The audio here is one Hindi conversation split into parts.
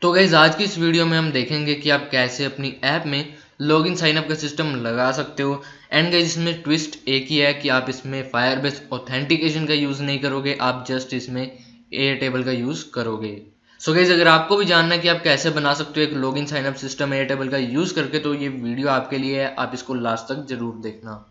तो गाइज आज की इस वीडियो में हम देखेंगे कि आप कैसे अपनी ऐप में लॉगिन साइनअप का सिस्टम लगा सकते हो। एंड गाइज इसमें ट्विस्ट एक ही है कि आप इसमें फायरबेस ऑथेंटिकेशन का यूज़ नहीं करोगे, आप जस्ट इसमें एयरटेबल का यूज़ करोगे। सो गाइज अगर आपको भी जानना है कि आप कैसे बना सकते हो एक लॉगिन साइनअप सिस्टम एयरटेबल का यूज़ करके, तो ये वीडियो आपके लिए है, आप इसको लास्ट तक जरूर देखना।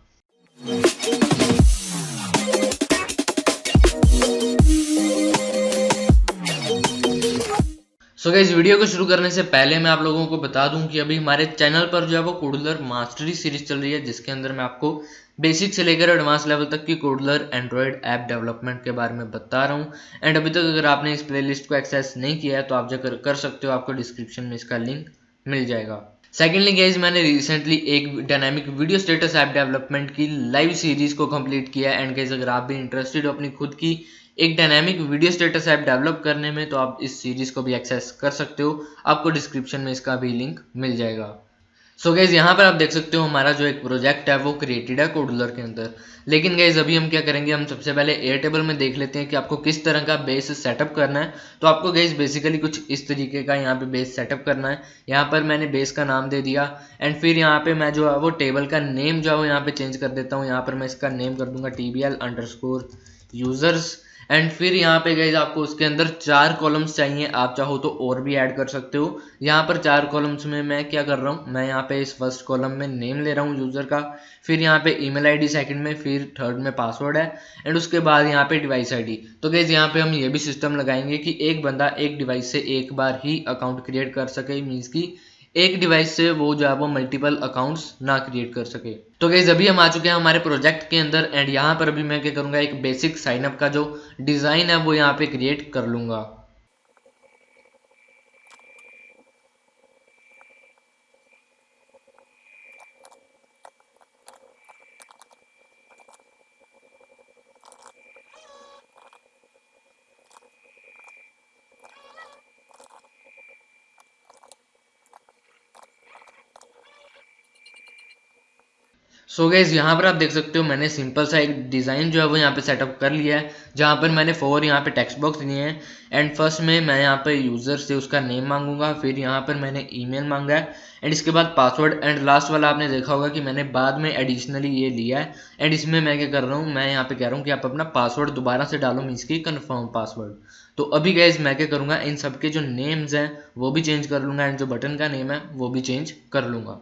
सो गाइस वीडियो को शुरू करने से पहले मैं आप लोगों को बता दूं कि अभी हमारे चैनल पर जो है वो कोडलर मास्टरी सीरीज चल रही है, जिसके अंदर मैं आपको बेसिक से लेकर एडवांस लेवल तक की कोडलर एंड्रॉयड ऐप डेवलपमेंट के बारे में बता रहा हूं। एंड अभी तक अगर आपने इस प्लेलिस्ट को एक्सेस नहीं किया है तो आप जाकर कर सकते हो, आपको डिस्क्रिप्शन में इसका लिंक मिल जाएगा। सेकेंडली गाइज मैंने रिसेंटली एक dynamic video status app development की लाइव सीरीज को कंप्लीट किया है। एंड गाइज अगर आप भी इंटरेस्टेड हो अपनी खुद की एक dynamic video status app develop करने में, तो आप इस सीरीज को भी एक्सेस कर सकते हो, आपको डिस्क्रिप्शन में इसका भी लिंक मिल जाएगा। सो गाइज यहाँ पर आप देख सकते हो हमारा जो एक प्रोजेक्ट है वो क्रिएटेड है कोडलर के अंदर। लेकिन गाइज अभी हम क्या करेंगे, हम सबसे पहले एयरटेबल में देख लेते हैं कि आपको किस तरह का बेस सेटअप करना है। तो आपको गाइज बेसिकली कुछ इस तरीके का यहाँ पे बेस सेटअप करना है। यहाँ पर मैंने बेस का नाम दे दिया एंड फिर यहाँ पे मैं जो है वो टेबल का नेम जो है वो यहाँ पे चेंज कर देता हूँ। यहाँ पर मैं इसका नेम कर दूंगा TBL_users। एंड फिर यहाँ पे गाइज आपको उसके अंदर 4 कॉलम्स चाहिए, आप चाहो तो और भी ऐड कर सकते हो। यहाँ पर 4 कॉलम्स में मैं क्या कर रहा हूँ, मैं यहाँ पे इस फर्स्ट कॉलम में नेम ले रहा हूँ यूजर का, फिर यहाँ पे ईमेल आईडी सेकंड में, फिर थर्ड में पासवर्ड है एंड उसके बाद यहाँ पे डिवाइस आईडी। तो गाइज यहाँ पे हम ये भी सिस्टम लगाएंगे कि एक बंदा एक डिवाइस से एक बार ही अकाउंट क्रिएट कर सके, मीन्स की एक डिवाइस से वो जो है वो मल्टीपल अकाउंट्स ना क्रिएट कर सके। तो गाइज अभी हम आ चुके हैं हमारे प्रोजेक्ट के अंदर एंड यहाँ पर अभी मैं क्या करूँगा, एक बेसिक साइनअप का जो डिज़ाइन है वो यहाँ पे क्रिएट कर लूँगा। सो गाइज यहाँ पर आप देख सकते हो मैंने सिंपल सा एक डिज़ाइन जो है वो यहाँ पे सेटअप कर लिया है, जहाँ पर मैंने 4 यहाँ पे टेक्स्ट बॉक्स लिए हैं। एंड फर्स्ट में मैं यहाँ पे यूज़र से उसका नेम मांगूंगा, फिर यहाँ पर मैंने ईमेल मांगा है एंड इसके बाद पासवर्ड। एंड लास्ट वाला आपने देखा होगा कि मैंने बाद में एडिशनली ये लिया है। एंड इसमें मैं क्या कर रहा हूँ, मैं यहाँ पे कह रहा हूँ कि आप अपना पासवर्ड दोबारा से डालो, मीन्स की कन्फर्म पासवर्ड। तो अभी गाइज मैं क्या करूँगा, इन सबके जो नेम्स हैं वो भी चेंज कर लूँगा एंड जो बटन का नेम है वो भी चेंज कर लूँगा।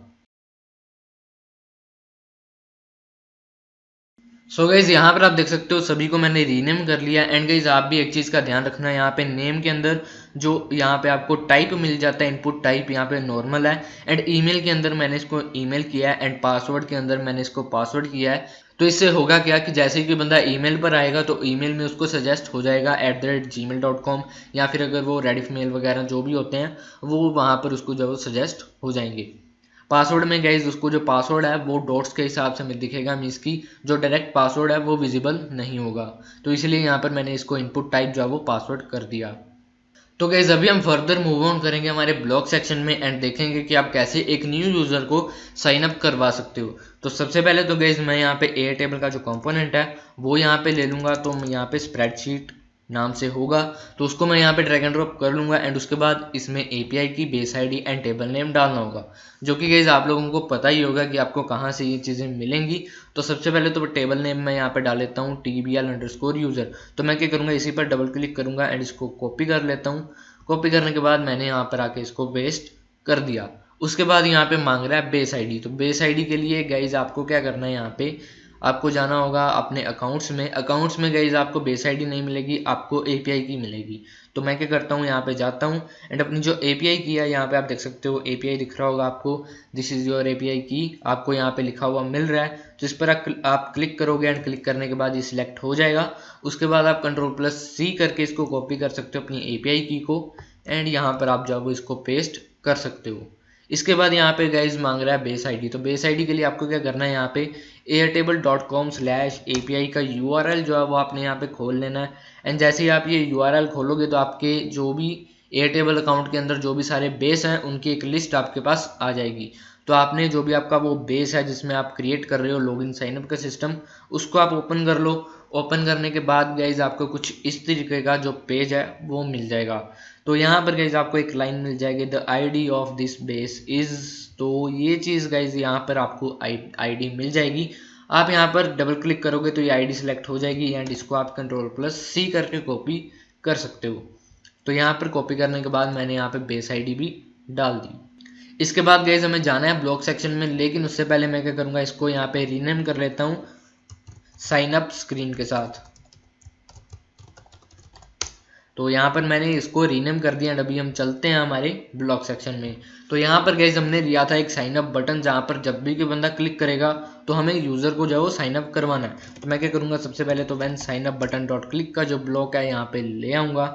सो गाइज यहाँ पर आप देख सकते हो सभी को मैंने रीनेम कर लिया। एंड गाइज आप भी एक चीज़ का ध्यान रखना है, यहाँ पे नेम के अंदर जो यहाँ पे आपको टाइप मिल जाता है, इनपुट टाइप यहाँ पे नॉर्मल है। एंड ईमेल के अंदर मैंने इसको ईमेल किया है एंड पासवर्ड के अंदर मैंने इसको पासवर्ड किया है। तो इससे होगा क्या कि जैसे ही बंदा ईमेल पर आएगा तो ईमेल में उसको सजेस्ट हो जाएगा @gmail.com, या फिर अगर वो रेडिफ मेल वगैरह जो भी होते हैं वो वहाँ पर उसको जो सजेस्ट हो जाएंगे। पासवर्ड में गाइज उसको जो पासवर्ड है वो डॉट्स के हिसाब से हमें दिखेगा, मीन्स की जो डायरेक्ट पासवर्ड है वो विजिबल नहीं होगा। तो इसलिए यहाँ पर मैंने इसको इनपुट टाइप जो है वो पासवर्ड कर दिया। तो गाइज अभी हम फर्दर मूव ऑन करेंगे हमारे ब्लॉग सेक्शन में एंड देखेंगे कि आप कैसे एक न्यू यूज़र को साइन अप करवा सकते हो। तो सबसे पहले तो गाइज मैं यहाँ पे एयरटेबल का जो कंपोनेंट है वो यहाँ पे ले लूँगा। तो यहाँ पे स्प्रेडशीट नाम से होगा, तो उसको मैं यहाँ पे ड्रैग एंड ड्रॉप कर लूँगा एंड उसके बाद इसमें API की base ID and table name डालना होगा, जो कि गाइज आप लोगों को पता ही होगा कि आपको कहाँ से ये चीज़ें मिलेंगी। तो सबसे पहले तो टेबल नेम मैं यहाँ पे डाल लेता हूँ TBL_user। तो मैं क्या करूँगा, इसी पर डबल क्लिक करूँगा एंड इसको कॉपी कर लेता हूँ। कॉपी करने के बाद मैंने यहाँ पर आके इसको पेस्ट कर दिया। उसके बाद यहाँ पे मांग रहा है बेस आईडी। तो बेस आईडी के लिए गाइज आपको क्या करना है, यहाँ पे आपको जाना होगा अपने अकाउंट्स में गाइज आपको बेस आईडी नहीं मिलेगी, आपको API की मिलेगी। तो मैं क्या करता हूँ, यहाँ पे जाता हूँ एंड अपनी जो API की है यहाँ पे आप देख सकते हो API दिख रहा होगा आपको, दिस इज़ योर API की, आपको यहाँ पे लिखा हुआ मिल रहा है। तो इस पर आप क्लिक करोगे एंड क्लिक करने के बाद ये सिलेक्ट हो जाएगा। उसके बाद आप Ctrl+C करके इसको कॉपी कर सकते हो अपनी API की को एंड यहाँ पर आप जो इसको पेस्ट कर सकते हो। इसके बाद यहाँ पे गाइज मांग रहा है बेस आईडी। तो बेस आईडी के लिए आपको क्या करना है, यहाँ पे airtable.com/API का URL जो है वो आपने यहाँ पे खोल लेना है। एंड जैसे ही आप ये URL खोलोगे तो आपके जो भी एयरटेबल अकाउंट के अंदर जो भी सारे बेस हैं उनकी एक लिस्ट आपके पास आ जाएगी। तो आपने जो भी आपका वो बेस है जिसमें आप क्रिएट कर रहे हो लॉगिन साइनअप का सिस्टम, उसको आप ओपन कर लो। ओपन करने के बाद गाइज आपको कुछ इस तरीके का जो पेज है वो मिल जाएगा। तो यहाँ पर गाइज आपको एक लाइन मिल जाएगी, the ID of this base is. तो ये चीज़ गाइज यहाँ पर आपको आईडी मिल जाएगी। आप यहाँ पर डबल क्लिक करोगे तो ये आईडी सेलेक्ट हो जाएगी एंड इसको आप Ctrl+C करके कॉपी कर सकते हो। तो यहाँ पर कॉपी करने के बाद मैंने यहाँ पे बेस आईडी भी डाल दी। इसके बाद गाइज हमें जाना है ब्लॉक सेक्शन में, लेकिन उससे पहले मैं क्या करूँगा, इसको यहाँ पे रीनेम कर लेता हूँ साइन अप स्क्रीन के साथ। तो यहाँ पर मैंने इसको रीनेम कर दिया। अभी हम चलते हैं हमारे ब्लॉक सेक्शन में। तो यहाँ पर गाइज हमने लिया था एक साइन अप बटन, जहाँ पर जब भी कोई बंदा क्लिक करेगा तो हमें यूज़र को जो है वो साइन अप करवाना है। तो मैं क्या करूँगा, सबसे पहले तो वैन sign up button dot click का जो ब्लॉक है यहाँ पे ले आऊँगा।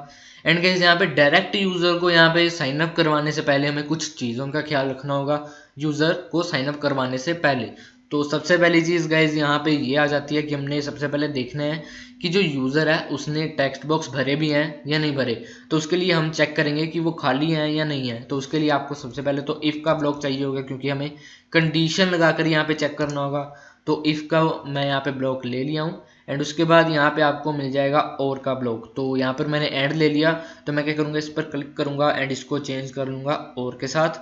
एंड गाइज यहाँ पे डायरेक्ट यूज़र को यहाँ पे साइन अप करवाने से पहले हमें कुछ चीज़ों का ख्याल रखना होगा यूज़र को साइन अप करवाने से पहले। तो सबसे पहली चीज़ गाइज यहाँ पे ये आ जाती है कि हमने सबसे पहले देखना है कि जो यूज़र है उसने टेक्स्ट बॉक्स भरे भी हैं या नहीं भरे। तो उसके लिए हम चेक करेंगे कि वो खाली हैं या नहीं है। तो उसके लिए आपको सबसे पहले तो इफ़ का ब्लॉक चाहिए होगा, क्योंकि हमें कंडीशन लगाकर यहाँ पे चेक करना होगा। तो इफ़ का मैं यहाँ पे ब्लॉक ले लिया हूँ एंड उसके बाद यहाँ पे आपको मिल जाएगा और का ब्लॉक। तो यहाँ पर मैंने एंड ले लिया। तो मैं क्या करूँगा, इस पर क्लिक करूँगा एंड इसको चेंज कर लूँगा और के साथ।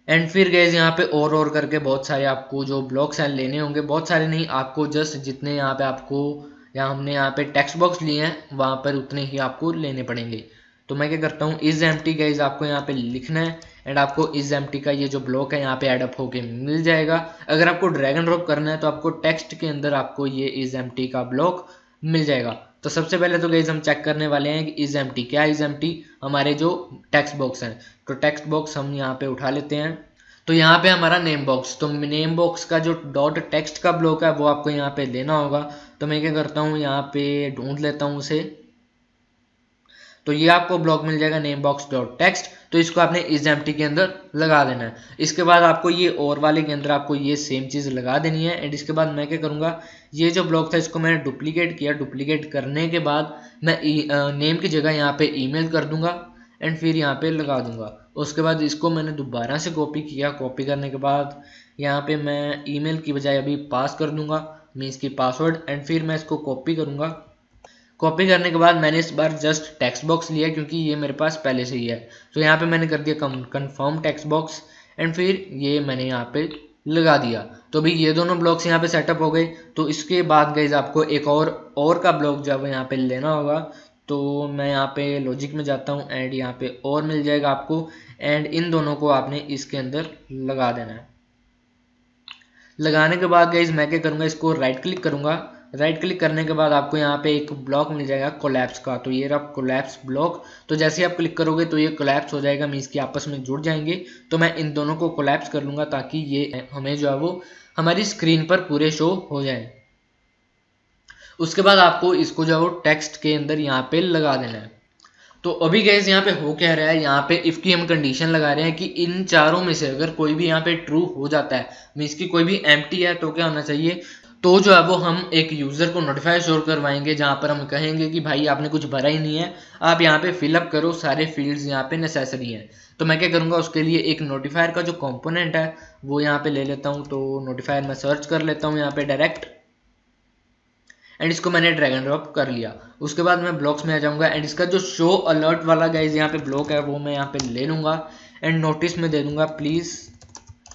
एंड फिर गाइस यहाँ पे और करके बहुत सारे आपको जो ब्लॉक्स हैं लेने होंगे। बहुत सारे नहीं, आपको जस्ट जितने यहाँ पे आपको हमने यहाँ पे टेक्स्ट बॉक्स लिए हैं वहाँ पर उतने ही आपको लेने पड़ेंगे। तो मैं क्या करता हूँ, इज एम्प्टी गाइस आपको यहाँ पे लिखना है एंड आपको इज एम्प्टी का ये जो ब्लॉक है यहाँ पे एड अप होके मिल जाएगा। अगर आपको ड्रैग एंड ड्रॉप करना है तो आपको टेक्स्ट के अंदर आपको ये इज एम्प्टी का ब्लॉक मिल जाएगा। तो सबसे पहले तो गाइस हम चेक करने वाले हैं कि इज एम्प्टी क्या है। इज एम्प्टी हमारे जो टेक्स्ट बॉक्स हैं, तो टेक्स्ट बॉक्स हम यहाँ पे उठा लेते हैं। तो यहाँ पे हमारा नेम बॉक्स, तो नेम बॉक्स का जो डॉट टेक्स्ट का ब्लॉक है वो आपको यहाँ पे लेना होगा। तो मैं क्या करता हूँ, यहाँ पे ढूंढ लेता हूँ उसे। तो ये आपको ब्लॉक मिल जाएगा नेम बॉक्स डॉट टेक्स्ट। तो इसको आपने इज एम्प्टी के अंदर लगा देना है। इसके बाद आपको ये और वाले के अंदर आपको ये सेम चीज़ लगा देनी है। एंड इसके बाद मैं क्या करूँगा, ये जो ब्लॉक था इसको मैंने डुप्लीकेट किया। डुप्लीकेट करने के बाद मैं नेम की जगह यहाँ पे ईमेल कर दूंगा एंड फिर यहाँ पे लगा दूंगा। उसके बाद इसको मैंने दोबारा से कॉपी किया। कॉपी करने के बाद यहाँ पे मैं ईमेल की बजाय अभी पास कर दूंगा, मीन्स की पासवर्ड। एंड फिर मैं इसको कॉपी करूँगा। कॉपी करने के बाद मैंने इस बार जस्ट टेक्स्ट बॉक्स लिया, क्योंकि ये मेरे पास पहले से ही है। तो यहाँ पे मैंने कर दिया कन्फर्म टेक्स्ट बॉक्स एंड फिर ये मैंने यहाँ पे लगा दिया। तो अभी ये दोनों ब्लॉक्स यहाँ पे सेटअप हो गए। तो इसके बाद गाइज आपको एक और का ब्लॉक जो है यहाँ पे लेना होगा। तो मैं यहाँ पे लॉजिक में जाता हूँ एंड यहाँ पे और मिल जाएगा आपको। एंड इन दोनों को आपने इसके अंदर लगा देना है। लगाने के बाद गाइज मैं क्या करूँगा, इसको राइट क्लिक करूँगा। राइट क्लिक करने के बाद आपको यहाँ पे एक ब्लॉक मिल जाएगा कोलैप्स का। तो ये रहा कोलैप्स ब्लॉक। तो जैसे ही आप क्लिक करोगे तो ये कोलैप्स हो जाएगा, मीन्स कि आपस में जुड़ जाएंगे। तो मैं इन दोनों को कोलैप्स कर लूँगा ताकि ये हमें जो है वो हमारी स्क्रीन पर पूरे शो हो जाए। उसके बाद आपको इसको जो है वो टेक्स्ट के अंदर यहाँ पे लगा देना है। तो अभी गाइस यहाँ पे हो क्या रहा है, यहाँ पे इफ़ की हम कंडीशन लगा रहे हैं कि इन चारों में से अगर कोई भी यहाँ पे ट्रू हो जाता है, मीन्स की कोई भी एम्प्टी है, तो क्या होना चाहिए, तो जो है वो हम एक यूज़र को नोटिफाई शोर करवाएंगे, जहाँ पर हम कहेंगे कि भाई आपने कुछ भरा ही नहीं है, आप यहाँ पे फिलअप करो, सारे फील्ड्स यहाँ पे नेसेसरी हैं। तो मैं क्या करूँगा, उसके लिए एक नोटिफायर का जो कंपोनेंट है वो यहाँ पे ले लेता हूँ। तो नोटिफायर मैं सर्च कर लेता हूँ यहाँ पे डायरेक्ट एंड इसको मैंने ड्रैग एंड ड्रॉप कर लिया। उसके बाद मैं ब्लॉक्स में आ जाऊँगा एंड इसका जो शो अलर्ट वाला गाइज यहाँ पे ब्लॉक है वो मैं यहाँ पे ले लूँगा एंड नोटिस में दे दूँगा प्लीज़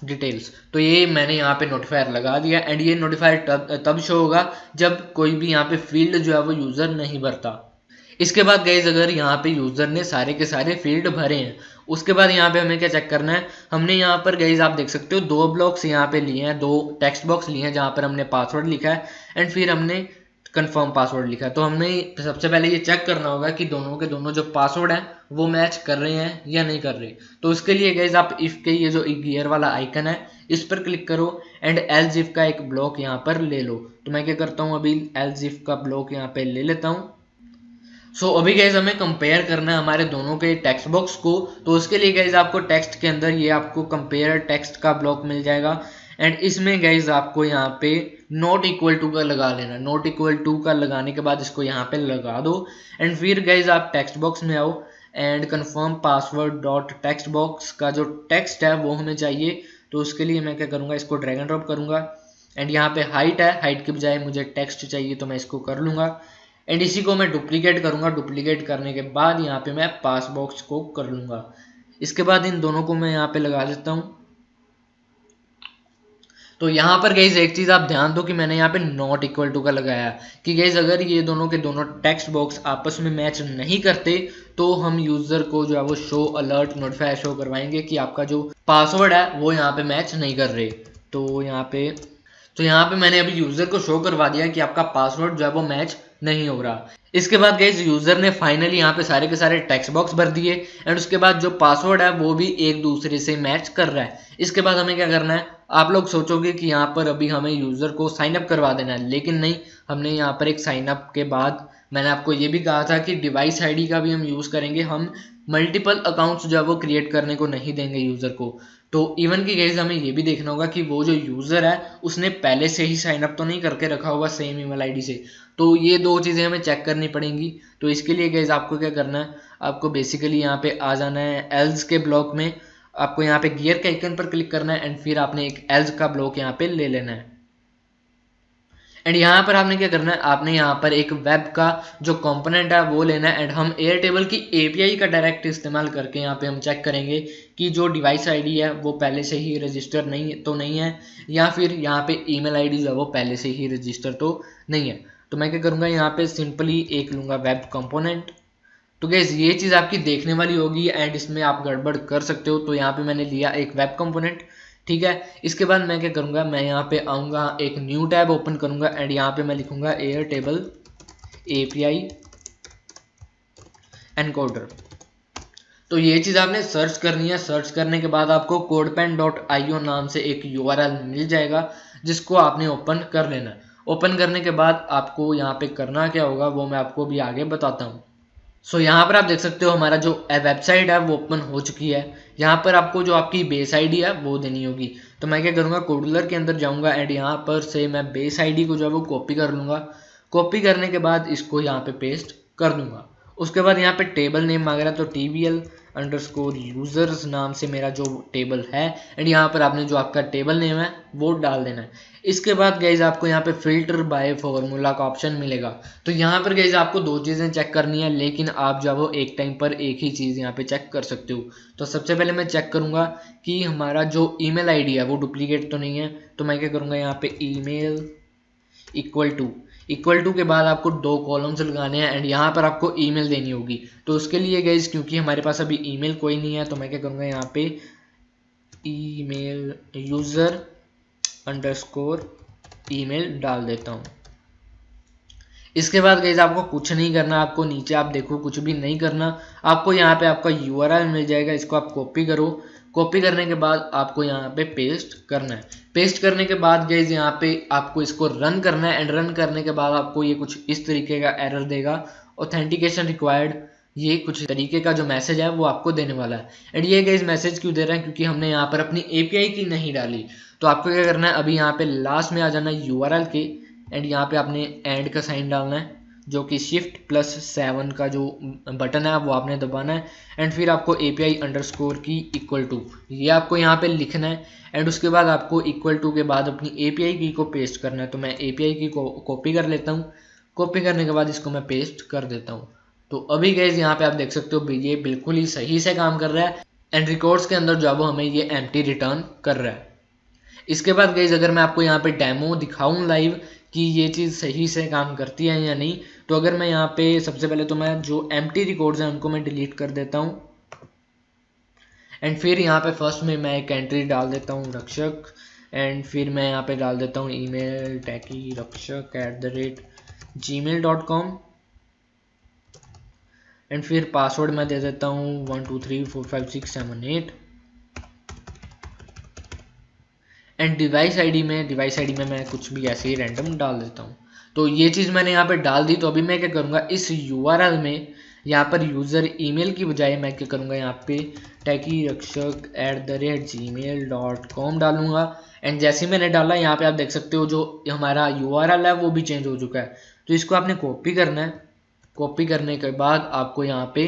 डिटेल्स। तो ये मैंने यहाँ पे नोटिफायर लगा दिया एंड ये नोटिफायर तब शो होगा जब कोई भी यहाँ पे फील्ड जो है वो यूज़र नहीं भरता। इसके बाद गाइज अगर यहाँ पे यूज़र ने सारे के सारे फील्ड भरे हैं, उसके बाद यहाँ पे हमें क्या चेक करना है, हमने यहाँ पर गाइज आप देख सकते हो दो ब्लॉक्स यहाँ पे लिए हैं, दो टेक्स्ट बॉक्स लिए हैं जहाँ पर हमने पासवर्ड लिखा है एंड फिर हमने कंफर्म पासवर्ड लिखा है। तो हमने सबसे पहले ये चेक करना होगा कि दोनों के दोनों जो पासवर्ड हैं वो मैच कर रहे हैं या नहीं कर रहे। तो उसके लिए गाइज आप इफ़ के ये जो गियर वाला आइकन है इस पर क्लिक करो एंड एल्स इफ का एक ब्लॉक यहाँ पर ले लो। तो मैं क्या करता हूँ, अभी एल्स इफ का ब्लॉक यहाँ पे ले लेता हूँ। सो अभी गाइज हमें कंपेयर करना है हमारे दोनों के टेक्स्ट बॉक्स को। तो उसके लिए गाइज आपको टेक्स्ट के अंदर ये आपको कंपेयर टेक्स्ट का ब्लॉक मिल जाएगा एंड इसमें गाइज आपको यहाँ पे नॉट इक्वल टू का लगा लेना। नॉट इक्वल टू का लगाने के बाद इसको यहाँ पे लगा दो एंड फिर गाइज आप टेक्स्ट बॉक्स में आओ and confirm password dot text box का जो टेक्स्ट है वो हमें चाहिए। तो उसके लिए मैं क्या करूँगा, इसको ड्रैग एंड ड्रॉप करूँगा एंड यहाँ पे हाइट है, हाइट के बजाय मुझे टेक्स्ट चाहिए तो मैं इसको कर लूँगा एंड इसी को मैं डुप्लीकेट करूँगा। डुप्लीकेट करने के बाद यहाँ पे मैं पास बॉक्स को कर लूँगा। इसके बाद इन दोनों को मैं यहाँ पे लगा देता हूँ। तो यहाँ पर गाइज एक चीज़ आप ध्यान दो कि मैंने यहाँ पे नॉट इक्वल टू का लगाया कि गाइज अगर ये दोनों के दोनों टेक्स्ट बॉक्स आपस में मैच नहीं करते तो हम यूज़र को जो है वो शो अलर्ट नोटिफाई शो करवाएंगे कि आपका जो पासवर्ड है वो यहाँ पे मैच नहीं कर रहे। तो यहाँ पे मैंने अभी यूज़र को शो करवा दिया कि आपका पासवर्ड जो है वो मैच नहीं हो रहा। इसके बाद गाइज यूज़र ने फाइनली यहाँ पे सारे के सारे टेक्स्ट बॉक्स भर दिए एंड उसके बाद जो पासवर्ड है वो भी एक दूसरे से मैच कर रहा है। इसके बाद हमें क्या करना है, आप लोग सोचोगे कि यहाँ पर अभी हमें यूज़र को साइन अप करवा देना है, लेकिन नहीं, हमने यहाँ पर एक साइन अप के बाद मैंने आपको ये भी कहा था कि डिवाइस आईडी का भी हम यूज़ करेंगे। हम मल्टीपल अकाउंट्स जो है वो क्रिएट करने को नहीं देंगे यूज़र को। तो इवन की गाइज हमें ये भी देखना होगा कि वो जो यूज़र है उसने पहले से ही साइन अप तो नहीं करके रखा होगा सेम ईमेल आईडी से। तो ये दो चीज़ें हमें चेक करनी पड़ेंगी। तो इसके लिए गाइज आपको क्या करना है, आपको बेसिकली यहाँ पे आ जाना है एल्स के ब्लॉक में। आपको यहाँ पे गियर के आइकन पर क्लिक करना है एंड फिर आपने एक एल्स का ब्लॉक यहाँ पे ले लेना है। एंड यहाँ पर आपने क्या करना है, आपने यहाँ पर एक वेब का जो कंपोनेंट है वो लेना है एंड हम एयरटेबल की एपीआई का डायरेक्ट इस्तेमाल करके यहाँ पे हम चेक करेंगे कि जो डिवाइस आईडी है वो पहले से ही रजिस्टर नहीं है या फिर यहाँ पे ईमेल आईडी जो है वो पहले से ही रजिस्टर तो नहीं है। तो मैं क्या करूँगा, यहाँ पे सिंपली एक लूँगा वेब कंपोनेंट। तो गैस ये चीज़ आपकी देखने वाली होगी एंड इसमें आप गड़बड़ कर सकते हो। तो यहाँ पे मैंने लिया एक वेब कंपोनेंट, ठीक है। इसके बाद मैं क्या करूँगा, मैं यहाँ पे आऊँगा, एक न्यू टैब ओपन करूँगा एंड यहाँ पे मैं लिखूँगा एयरटेबल एपीआई एनकोडर। तो ये चीज़ आपने सर्च करनी है। सर्च करने के बाद आपको codepen.io नाम से एक URL मिल जाएगा जिसको आपने ओपन कर लेना है। ओपन करने के बाद आपको यहाँ पे करना क्या होगा वो मैं आपको भी आगे बताता हूँ। सो यहाँ पर आप देख सकते हो हमारा जो वेबसाइट है वो ओपन हो चुकी है। यहाँ पर आपको जो आपकी बेस आईडी है वो देनी होगी। तो मैं क्या करूँगा, कोडलर के अंदर जाऊँगा एंड यहाँ पर से मैं बेस आईडी को जो है वो कॉपी कर लूँगा। कॉपी करने के बाद इसको यहाँ पे पेस्ट कर दूँगा। उसके बाद यहाँ पे टेबल नेम मांग रहा है तो TBL_users नाम से मेरा जो टेबल है एंड यहाँ पर आपने जो आपका टेबल नेम है वो डाल देना है। इसके बाद गाइज आपको यहाँ पे फिल्टर बाय फॉर्मूला का ऑप्शन मिलेगा। तो यहाँ पर गाइज आपको दो चीज़ें चेक करनी है, लेकिन आप जो वो एक टाइम पर एक ही चीज़ यहाँ पे चेक कर सकते हो। तो सबसे पहले मैं चेक करूँगा कि हमारा जो ईमेल आईडी है वो डुप्लीकेट तो नहीं है। तो मैं क्या करूँगा, यहाँ पे ईमेल इक्वल टू के बाद आपको दो कॉलम्स लगाने हैं एंड यहाँ पर आपको ईमेल देनी होगी। तो उसके लिए गाइज क्योंकि हमारे पास अभी ईमेल कोई नहीं है तो मैं क्या करूँगा, यहाँ पे ईमेल यूज़र अंडरस्कोर ईमेल डाल देता हूँ। इसके बाद गाइज आपको कुछ नहीं करना, आपको नीचे आप देखो कुछ भी नहीं करना। आपको यहाँ पे आपका URL मिल जाएगा, इसको आप कॉपी करो। कॉपी करने के बाद आपको यहाँ पे पेस्ट करना है। पेस्ट करने के बाद गाइज यहाँ पे आपको इसको रन करना है एंड रन करने के बाद आपको ये कुछ इस तरीके का एरर देगा, ऑथेंटिकेशन रिक्वायर्ड। ये कुछ तरीके का जो मैसेज है वो आपको देने वाला है। एंड ये गाइज मैसेज क्यों दे रहा है, क्योंकि हमने यहाँ पर अपनी API की नहीं डाली। तो आपको क्या करना है, अभी यहाँ पे लास्ट में आ जाना है URL के एंड यहाँ पे आपने एंड का साइन डालना है जो कि Shift+7 का जो बटन है वो आपने दबाना है एंड फिर आपको API_ की इक्वल टू ये आपको यहाँ पे लिखना है एंड उसके बाद आपको इक्वल टू के बाद अपनी API की को पेस्ट करना है। तो मैं API की को कॉपी कर लेता हूँ। कॉपी करने के बाद इसको मैं पेस्ट कर देता हूँ। तो अभी गाइस यहाँ पे आप देख सकते हो ये बिल्कुल ही सही से काम कर रहा है एंड रिकॉर्ड्स के अंदर जो है वो हमें ये एम्प्टी रिटर्न कर रहा है। इसके बाद गाइस अगर मैं आपको यहाँ पे डेमो दिखाऊं लाइव कि ये चीज़ सही से काम करती है या नहीं, तो अगर मैं यहाँ पे सबसे पहले तो मैं जो एम्प्टी रिकॉर्ड्स हैं उनको मैं डिलीट कर देता हूँ एंड फिर यहाँ पे फर्स्ट में मैं एक एंट्री डाल देता हूँ रक्षक एंड फिर मैं यहाँ पे डाल देता हूँ ईमेल techirakshak@gmail.com एंड फिर पासवर्ड मैं दे देता हूँ 12345678 एंड डिवाइस आईडी में मैं कुछ भी ऐसे ही रैंडम डाल देता हूँ। तो ये चीज़ मैंने यहाँ पे डाल दी। तो अभी मैं क्या करूँगा, इस URL में यहाँ पर यूज़र ईमेल की बजाय मैं क्या करूँगा, यहाँ पे techirakshak@gmail.com डालूंगा एंड जैसे मैंने डाला यहाँ पे आप देख सकते हो जो हमारा URL है वो भी चेंज हो चुका है। तो इसको आपने कॉपी करना है। कॉपी करने के बाद आपको यहाँ पे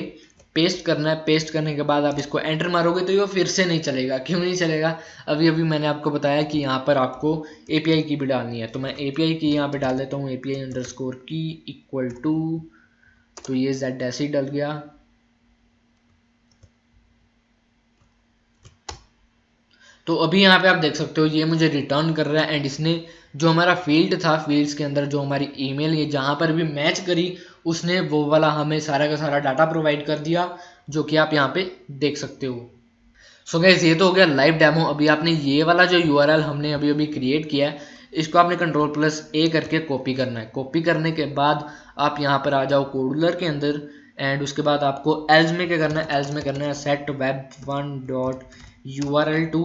पेस्ट करना है। पेस्ट करने के बाद आप इसको एंटर मारोगे तो ये फिर से नहीं चलेगा। क्यों नहीं चलेगा? अभी अभी मैंने आपको बताया कि यहाँ पर आपको API की भी डालनी है। तो मैं API की यहाँ पे डाल देता हूँ API_की इक्वल टू, तो ये z ऐसे ही डल गया। तो अभी यहाँ पे आप देख सकते हो ये मुझे रिटर्न कर रहा है एंड इसने जो हमारा फील्ड था, फील्ड्स के अंदर जो हमारी ईमेल ये जहाँ पर भी मैच करी उसने वो वाला हमें सारा का सारा डाटा प्रोवाइड कर दिया, जो कि आप यहाँ पे देख सकते हो। सो गाइस ये तो हो गया लाइव डेमो। अभी आपने ये वाला जो URL हमने अभी अभी क्रिएट किया है, इसको आपने Ctrl+A करके कॉपी करना है। कॉपी करने के बाद आप यहाँ पर आ जाओ कोडलर के अंदर एंड उसके बाद आपको एल्स में क्या करना है, एल्स में करना है set web1.url2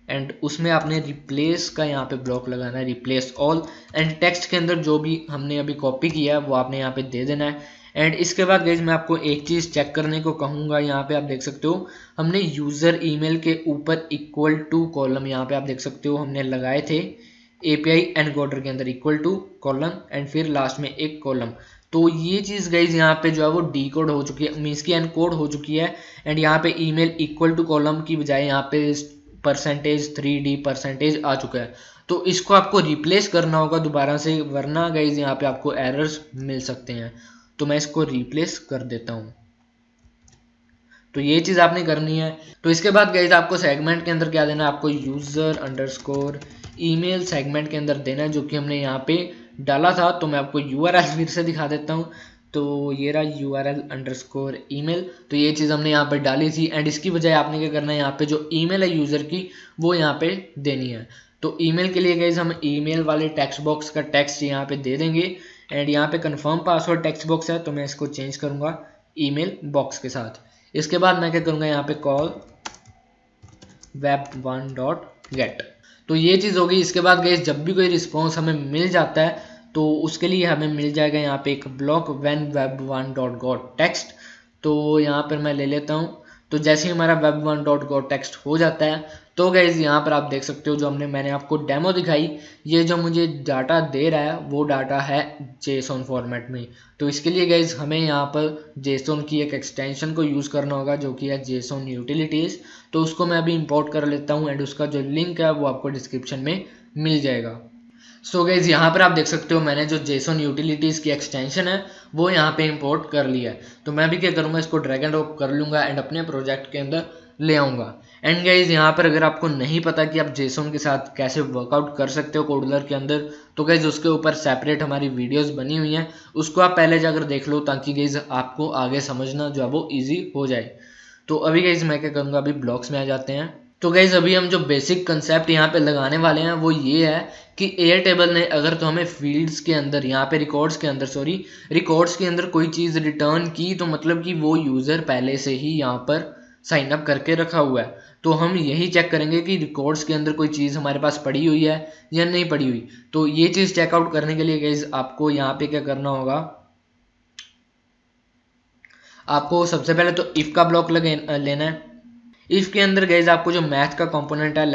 एंड उसमें आपने रिप्लेस का यहाँ पे ब्लॉक लगाना है, रिप्लेस ऑल एंड टेक्स्ट के अंदर जो भी हमने अभी कॉपी किया है वो आपने यहाँ पे दे देना है। एंड इसके बाद गाइज मैं आपको एक चीज़ चेक करने को कहूँगा। यहाँ पे आप देख सकते हो हमने यूज़र ईमेल के ऊपर इक्वल टू कॉलम यहाँ पे आप देख सकते हो हमने लगाए थे API एनकोडर के अंदर इक्वल टू कॉलम एंड फिर लास्ट में एक कॉलम। तो ये चीज़ गाइज यहाँ पे जो है वो डीकोड हो चुकी है, मीन्स की एनकोड हो चुकी है एंड यहाँ पे ईमेल इक्वल टू कॉलम की बजाय यहाँ पे %3D % आ चुका है। तो इसको आपको रिप्लेस करना होगा दोबारा से, वरना गाइज यहाँ पे आपको एरर्स मिल सकते हैं। तो मैं इसको रिप्लेस कर देता हूँ। तो ये चीज़ आपने करनी है। तो इसके बाद गाइज आपको सेगमेंट के अंदर क्या देना है, आपको user_email सेगमेंट के अंदर देना है, जो कि हमने यहाँ पे डाला था। तो मैं आपको URL फिर से दिखा देता हूँ। तो ये रहा user_email। तो ये चीज़ हमने यहाँ पे डाली थी एंड इसकी बजाय आपने क्या करना है, यहाँ पे जो ईमेल है यूज़र की वो यहाँ पे देनी है। तो ईमेल के लिए गाइज हम ईमेल वाले टेक्स्ट बॉक्स का टेक्स्ट यहाँ पे दे देंगे एंड यहाँ पे कंफर्म पासवर्ड टेक्स्ट बॉक्स है, तो मैं इसको चेंज करूँगा ईमेल बॉक्स के साथ। इसके बाद मैं क्या करूँगा, यहाँ पे कॉल web1.get। तो ये चीज़ होगी। इसके बाद गाइस जब भी कोई रिस्पॉन्स हमें मिल जाता है तो उसके लिए हमें मिल जाएगा यहाँ पे एक ब्लॉक when web1.got text। तो यहाँ पर मैं ले लेता हूँ। तो जैसे ही हमारा web1.got text हो जाता है तो गाइज यहाँ पर आप देख सकते हो जो मैंने आपको डेमो दिखाई, ये जो मुझे डाटा दे रहा है वो डाटा है JSON फॉर्मेट में। तो इसके लिए गाइज हमें यहाँ पर JSON की एक एक्सटेंशन को यूज़ करना होगा, जो कि है JSON यूटिलिटीज़। तो उसको मैं अभी इंपोर्ट कर लेता हूँ एंड उसका जो लिंक है वो आपको डिस्क्रिप्शन में मिल जाएगा। सो गाइज यहाँ पर आप देख सकते हो मैंने जो JSON यूटिलिटीज़ की एक्सटेंशन है वो यहाँ पे इंपोर्ट कर लिया है। तो मैं भी क्या करूँगा, इसको ड्रैग एंड ड्रॉप कर लूँगा एंड अपने प्रोजेक्ट के अंदर ले आऊँगा। एंड गाइज यहाँ पर अगर आपको नहीं पता कि आप JSON के साथ कैसे वर्कआउट कर सकते हो कोडलर के अंदर, तो गाइज उसके ऊपर सेपरेट हमारी वीडियोस बनी हुई हैं, उसको आप पहले जाकर देख लो ताकि गाइज आपको आगे समझना जो है वो ईजी हो जाए। तो अभी गाइज मैं क्या करूँगा, अभी ब्लॉक्स में आ जाते हैं। तो गाइज अभी हम जो बेसिक कंसेप्ट यहाँ पे लगाने वाले हैं वो ये है कि एयरटेबल ने अगर तो हमें फील्ड्स के अंदर यहाँ पे रिकॉर्ड्स के अंदर कोई चीज़ रिटर्न की, तो मतलब कि वो यूज़र पहले से ही यहाँ पर साइन अप करके रखा हुआ है। तो हम यही चेक करेंगे कि रिकॉर्ड्स के अंदर कोई चीज़ हमारे पास पड़ी हुई है या नहीं पड़ी हुई। तो ये चीज़ चेकआउट करने के लिए गाइज आपको यहाँ पे क्या करना होगा, आपको सबसे पहले तो इफ़ का ब्लॉक लेना है। इफ़ के अंदर गाइज आपको जो मैथ का कंपोनेंट है <=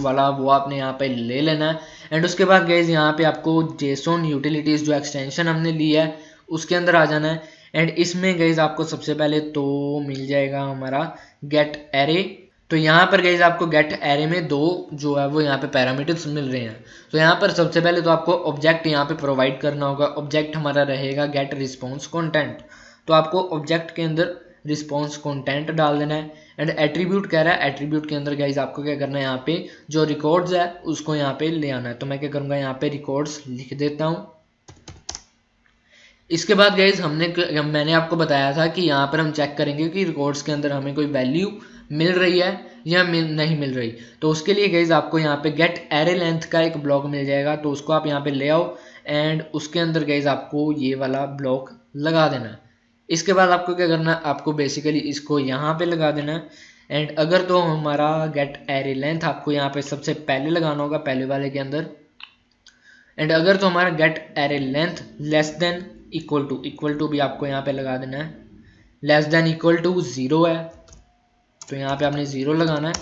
वाला वो आपने यहाँ पे ले लेना है एंड उसके बाद गाइज यहाँ पे आपको JSON यूटिलिटीज़ जो एक्सटेंशन हमने ली है उसके अंदर आ जाना है एंड इसमें गाइज आपको सबसे पहले तो मिल जाएगा हमारा गेट एरे। तो यहाँ पर गाइज आपको गेट एरे में दो जो है वो यहाँ पे पैरामीटर्स मिल रहे हैं। तो यहाँ पर सबसे पहले तो आपको ऑब्जेक्ट यहाँ पे प्रोवाइड करना होगा। ऑब्जेक्ट हमारा रहेगा गेट रिस्पॉन्स कंटेंट। तो आपको ऑब्जेक्ट के अंदर रिस्पॉन्स कंटेंट डाल देना है एंड एट्रीब्यूट कह रहा है, एट्रीब्यूट के अंदर गाइज आपको क्या करना है, यहाँ पे जो रिकॉर्ड्स है उसको यहाँ पे ले आना है। तो मैं क्या करूँगा, यहाँ पे रिकॉर्ड्स लिख देता हूँ। इसके बाद गाइज मैंने आपको बताया था कि यहाँ पर हम चेक करेंगे कि रिकॉर्ड्स के अंदर हमें कोई वैल्यू मिल रही है या नहीं मिल रही। तो उसके लिए गाइज आपको यहाँ पे गेट एरे लेंथ का एक ब्लॉक मिल जाएगा, तो उसको आप यहाँ पे ले आओ एंड उसके अंदर गाइज आपको ये वाला ब्लॉक लगा देना है। इसके बाद आपको क्या करना है, आपको बेसिकली इसको यहाँ पे लगा देना है एंड अगर तो हमारा गेट एरे लेंथ आपको यहाँ पे सबसे पहले लगाना होगा पहले वाले के अंदर एंड अगर तो हमारा get array length equal to भी आपको यहाँ पे लगा देना है। <= 0 है तो यहाँ पे आपने 0 लगाना है।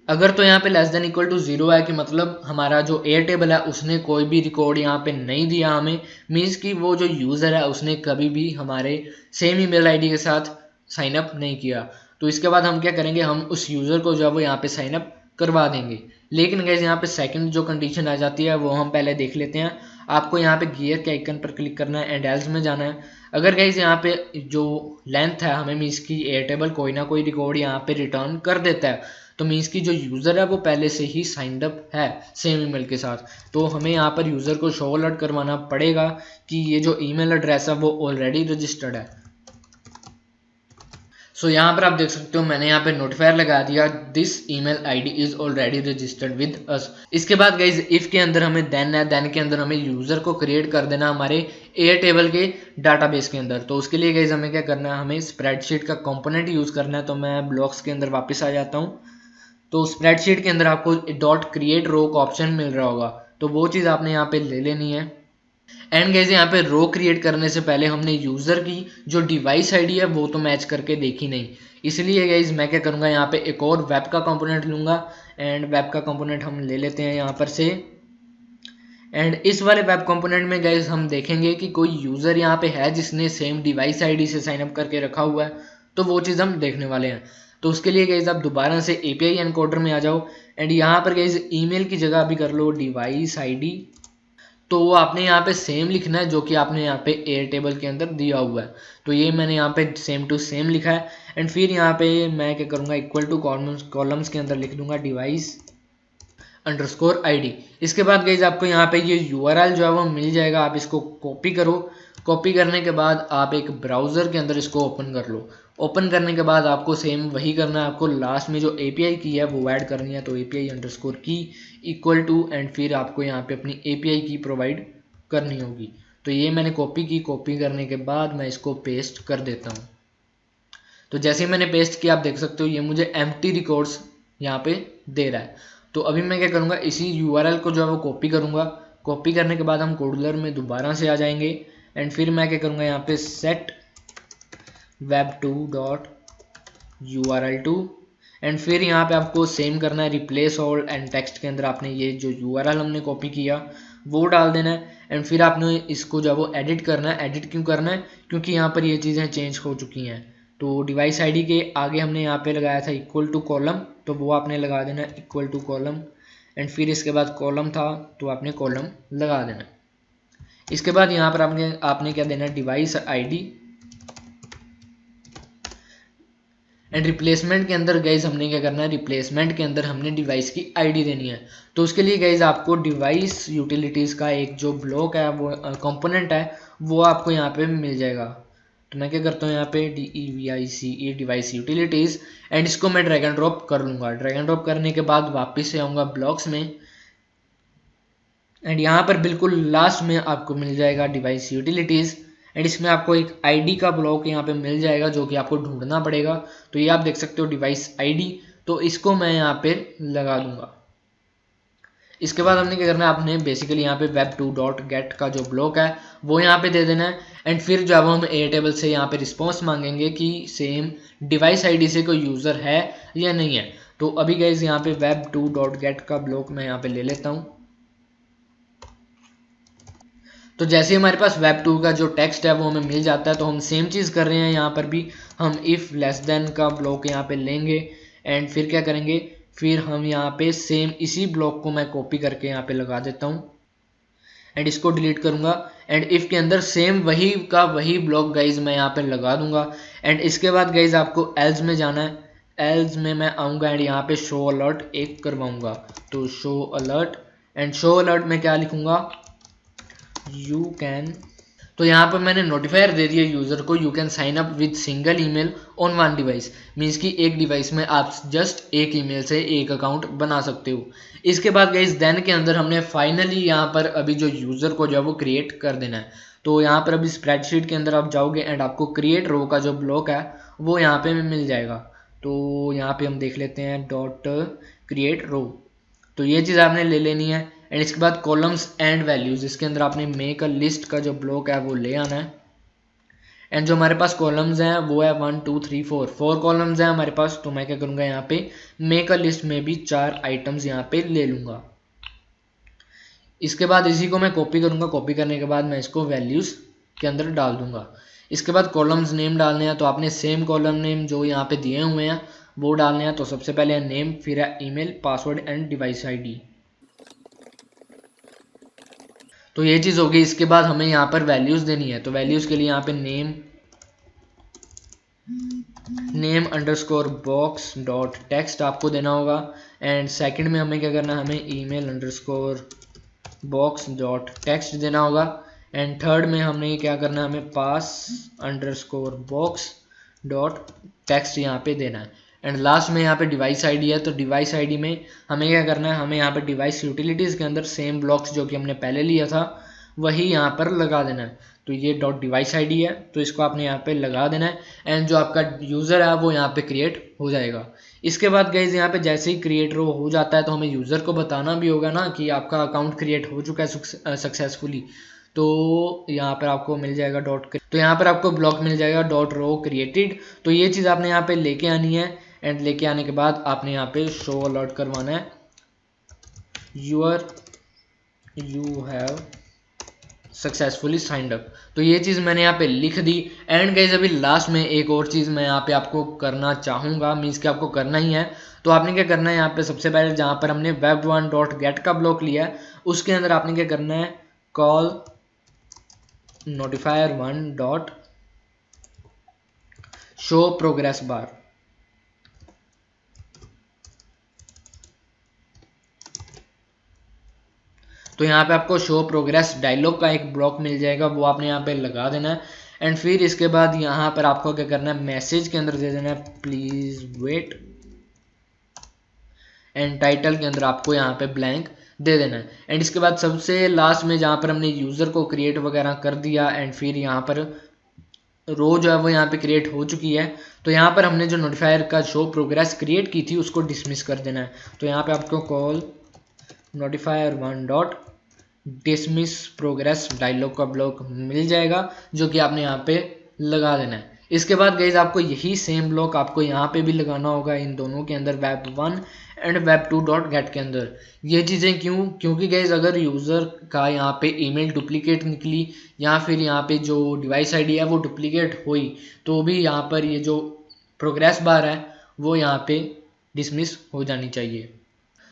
अगर तो यहाँ पे <= 0 है कि मतलब हमारा जो एयरटेबल है उसने कोई भी रिकॉर्ड यहाँ पे नहीं दिया हमें, मीन्स कि वो जो यूज़र है उसने कभी भी हमारे सेम ईमेल आईडी के साथ साइन अप नहीं किया। तो इसके बाद हम क्या करेंगे, हम उस यूज़र को जो है वो यहाँ पे साइन अप करवा देंगे। लेकिन गाइज यहाँ पे सेकंड जो कंडीशन आ जाती है वो हम पहले देख लेते हैं। आपको यहाँ पे गियर के आइकन पर क्लिक करना है एंड एल्स में जाना है। अगर गाइज यहाँ पे जो लेंथ है हमें मीन्स की एयरटेबल कोई ना कोई रिकॉर्ड यहाँ पे रिटर्न कर देता है, तो मीन्स की जो यूज़र है वो पहले से ही साइंड अप है सेम ईमेल के साथ, तो हमें यहाँ पर यूज़र को शो अलर्ट करवाना पड़ेगा कि ये जो ईमेल एड्रेस है वो ऑलरेडी रजिस्टर्ड है। सो यहाँ पर आप देख सकते हो मैंने यहाँ पे नोटिफायर लगा दिया, this email ID is already registered with us. इसके बाद गाइज इफ के अंदर हमें देन है, देन के अंदर हमें यूजर को क्रिएट कर देना हमारे एयरटेबल के डाटाबेस के अंदर। तो उसके लिए गाइज हमें क्या करना है, हमें स्प्रेडशीट का कंपोनेंट यूज करना है। तो मैं ब्लॉक्स के अंदर वापस आ जाता हूँ। तो स्प्रेडशीट के अंदर आपको डॉट क्रिएट रो का ऑप्शन मिल रहा होगा, तो वो चीज़ आपने यहाँ पे ले लेनी है। एंड गाइस यहाँ पे रो क्रिएट करने से पहले हमने यूज़र की जो डिवाइस आईडी है वो तो मैच करके देखी नहीं, इसलिए गाइस मैं क्या करूँगा, यहाँ पे एक और वेब का कंपोनेंट लूँगा एंड वेब का कंपोनेंट हम ले लेते हैं यहाँ पर से। एंड इस वाले वेब कंपोनेंट में गाइस हम देखेंगे कि कोई यूज़र यहाँ पे है जिसने सेम डिवाइस आईडी से साइन अप करके रखा हुआ है, तो वो चीज़ हम देखने वाले हैं। तो उसके लिए गाइस आप दोबारा से API एनकोडर में आ जाओ एंड यहाँ पर गाइस ईमेल की जगह अभी कर लो डिवाइस आईडी। तो वो आपने यहाँ पे सेम लिखना है जो कि आपने यहाँ पे एयरटेबल के अंदर दिया हुआ है। तो ये मैंने यहाँ पे सेम टू सेम लिखा है एंड फिर यहाँ पे मैं क्या करूँगा, इक्वल टू कॉलम्स के अंदर लिख दूंगा डिवाइस अंडरस्कोर आईडी। इसके बाद गाइज आपको यहाँ पे ये URL जो है वो मिल जाएगा, आप इसको कॉपी करो। कॉपी करने के बाद आप एक ब्राउज़र के अंदर इसको ओपन कर लो। ओपन करने के बाद आपको सेम वही करना है, आपको लास्ट में जो API की है वो ऐड करनी है। तो API अंडरस्कोर की इक्वल टू एंड फिर आपको यहाँ पे अपनी API की प्रोवाइड करनी होगी। तो ये मैंने कॉपी की, कॉपी करने के बाद मैं इसको पेस्ट कर देता हूँ। तो जैसे ही मैंने पेस्ट किया आप देख सकते हो ये मुझे एम्प्टी रिकॉर्ड्स यहाँ पे दे रहा है। तो अभी मैं क्या करूँगा, इसी URL को जो है वो कॉपी करूँगा। कॉपी करने के बाद हम कोडलर में दोबारा से आ जाएंगे एंड फिर मैं क्या करूँगा, यहाँ पे सेट web2.url2 एंड फिर यहाँ पे आपको सेम करना है, रिप्लेस ऑल एंड टेक्स्ट के अंदर आपने ये जो URL हमने कॉपी किया वो डाल देना है एंड फिर आपने इसको जो है वो एडिट करना है। एडिट क्यों करना है, क्योंकि यहाँ पर ये चीज़ें चेंज हो चुकी हैं। तो डिवाइस आईडी के आगे हमने यहाँ पे लगाया था इक्वल टू कॉलम, तो वो आपने लगा देना इक्वल टू कॉलम एंड फिर इसके बाद कॉलम था तो आपने कॉलम लगा देना। इसके बाद यहाँ पर आपने क्या देना है, डिवाइस आईडी एंड रिप्लेसमेंट के अंदर गाइज हमने क्या करना है, रिप्लेसमेंट के अंदर हमने डिवाइस की आईडी देनी है। तो उसके लिए गाइज आपको डिवाइस यूटिलिटीज़ का एक जो ब्लॉक है वो कंपोनेंट है वो आपको यहाँ पे मिल जाएगा। तो मैं क्या करता हूँ, यहाँ पे DEVICE डिवाइस यूटिलिटीज़ एंड इसको मैं ड्रैग एंड ड्रॉप कर लूँगा। ड्रैग एंड ड्रॉप करने के बाद वापस से आऊँगा ब्लॉक्स में एंड यहाँ पर बिल्कुल लास्ट में आपको मिल जाएगा डिवाइस यूटिलिटीज़ एंड इसमें आपको एक आईडी का ब्लॉक यहाँ पे मिल जाएगा जो कि आपको ढूंढना पड़ेगा। तो ये आप देख सकते हो डिवाइस आईडी, तो इसको मैं यहाँ पे लगा दूंगा। इसके बाद हमने क्या करना है, आपने बेसिकली यहाँ पे web2.get का जो ब्लॉक है वो यहाँ पे दे देना है एंड फिर जब हम एयरटेबल से यहाँ पे रिस्पॉन्स मांगेंगे कि सेम डिवाइस आईडी से कोई यूज़र है या नहीं है। तो अभी गाइज यहाँ पे web2.get का ब्लॉक मैं यहाँ पे ले लेता हूँ। तो जैसे हमारे पास web2 का जो टेक्स्ट है वो हमें मिल जाता है, तो हम सेम चीज़ कर रहे हैं। यहाँ पर भी हम इफ़ लेस देन का ब्लॉक यहाँ पे लेंगे एंड फिर क्या करेंगे, फिर हम यहाँ पे सेम इसी ब्लॉक को मैं कॉपी करके यहाँ पे लगा देता हूँ एंड इसको डिलीट करूँगा एंड इफ़ के अंदर सेम वही का वही ब्लॉक गाइज मैं यहाँ पे लगा दूंगा एंड इसके बाद गाइज आपको एल्स में जाना है। एल्स में मैं आऊँगा एंड यहाँ पे शो अलर्ट एक करवाऊँगा। तो show alert and show alert में क्या लिखूँगा, यू कैन, तो यहाँ पर मैंने नोटिफायर दे दिया यूज़र को, you can sign up with single email on one device. Means कि एक डिवाइस में आप जस्ट एक ईमेल से एक अकाउंट बना सकते हो। इसके बाद गाइस देन के अंदर हमने फाइनली यहाँ पर अभी जो यूज़र को जो है वो क्रिएट कर देना है। तो यहाँ पर अभी स्प्रेडशीट के अंदर आप जाओगे एंड आपको क्रिएट रो का जो ब्लॉक है वो यहाँ पे मिल जाएगा। तो यहाँ पे हम देख लेते हैं डॉट क्रिएट रो, तो ये चीज़ आपने ले लेनी है एंड इसके बाद कॉलम्स एंड वैल्यूज, इसके अंदर आपने मेक अ लिस्ट का जो ब्लॉक है वो ले आना है एंड जो हमारे पास कॉलम्स हैं वो है 1 2 3 4 कॉलम्स हैं हमारे पास। तो मैं क्या करूँगा, यहाँ पे मेक अ लिस्ट में भी 4 आइटम्स यहाँ पे ले लूँगा। इसके बाद इसी को मैं कॉपी करूँगा, कॉपी करने के बाद मैं इसको वैल्यूज़ के अंदर डाल दूँगा। इसके बाद कॉलम्स नेम डालने हैं, तो आपने सेम कॉलम नेम जो यहाँ पे दिए हुए हैं वो डालने हैं। तो सबसे पहले है नेम, फिर है email, password and device ID. तो ये चीज़ होगी। इसके बाद हमें यहाँ पर वैल्यूज़ देनी है। तो वैल्यूज़ के लिए यहाँ पे name underscore box dot text आपको देना होगा। एंड सेकंड में हमें क्या करना है, हमें email underscore box dot text देना होगा। एंड थर्ड में हमने क्या करना है, हमें पास अंडरस्कोर बॉक्स डॉट टेक्स्ट यहाँ पे देना है। एंड लास्ट में यहाँ पे डिवाइस आईडी है। तो डिवाइस आईडी में हमें क्या करना है, हमें यहाँ पे डिवाइस यूटिलिटीज़ के अंदर सेम ब्लॉक्स जो कि हमने पहले लिया था वही यहाँ पर लगा देना है। तो ये डॉट डिवाइस आईडी है, तो इसको आपने यहाँ पे लगा देना है। एंड जो आपका यूज़र है वो यहाँ पे क्रिएट हो जाएगा। इसके बाद गाइज यहाँ पे जैसे ही क्रिएट हो जाता है तो हमें यूज़र को बताना भी होगा ना कि आपका अकाउंट क्रिएट हो चुका है सक्सेसफुली। तो यहाँ पर आपको मिल जाएगा तो यहाँ पर आपको ब्लॉक मिल जाएगा डॉट रो क्रिएटेड। तो ये चीज़ आपने यहाँ पे लेके आनी है। एंड लेके आने के बाद आपने यहाँ पे शो अलर्ट करवाना है, you have successfully signed up. तो ये चीज़ मैंने यहाँ पे लिख दी। एंड गाइज अभी लास्ट में एक और चीज़ मैं यहाँ पे आपको करना चाहूँगा, मीन्स कि आपको करना ही है। तो आपने क्या करना है, यहाँ पे सबसे पहले जहाँ पर हमने web1 डॉट गेट का ब्लॉक लिया है उसके अंदर आपने क्या करना है, call notifier1 dot show progress bar. तो यहाँ पे आपको शो प्रोग्रेस डायलॉग का एक ब्लॉक मिल जाएगा, वो आपने यहाँ पे लगा देना है। एंड फिर इसके बाद यहाँ पर आपको क्या करना है, मैसेज के अंदर दे देना है प्लीज वेट। एंड टाइटल के अंदर आपको यहाँ पे ब्लैंक दे देना है। एंड इसके बाद सबसे लास्ट में जहाँ पर हमने यूज़र को क्रिएट वगैरह कर दिया एंड फिर यहाँ पर रो जो है वो यहाँ पे क्रिएट हो चुकी है। तो यहाँ पर हमने जो नोटिफायर का शो प्रोग्रेस क्रिएट की थी उसको डिसमिस कर देना है। तो यहाँ पे आपको call notifier1 dot dismiss progress dialog का ब्लॉक मिल जाएगा जो कि आपने यहाँ पे लगा देना है। इसके बाद गाइज आपको यही सेम ब्लॉक आपको यहाँ पे भी लगाना होगा इन दोनों के अंदर, web1 and web2 dot gate के अंदर। ये चीज़ें क्योंकि गाइज अगर यूज़र का यहाँ पे ईमेल डुप्लीकेट निकली या फिर यहाँ पे जो डिवाइस आईडी है वो डुप्लीकेट हुई तो भी यहाँ पर ये जो प्रोग्रेस बार है वो यहाँ पे डिसमिस हो जानी चाहिए।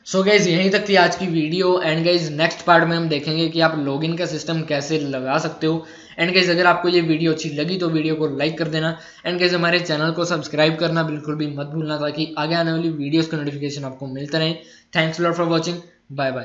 सो गाइज यहीं तक थी आज की video. And guys next part में हम देखेंगे कि आप लॉगिन का सिस्टम कैसे लगा सकते हो। एंड गाइज अगर आपको ये वीडियो अच्छी लगी तो वीडियो को लाइक कर देना। एंड गाइज हमारे चैनल को सब्सक्राइब करना बिल्कुल भी मत भूलना ताकि आगे आने वाली वीडियोस का नोटिफिकेशन आपको मिलता रहे। Thanks lot for watching, bye bye.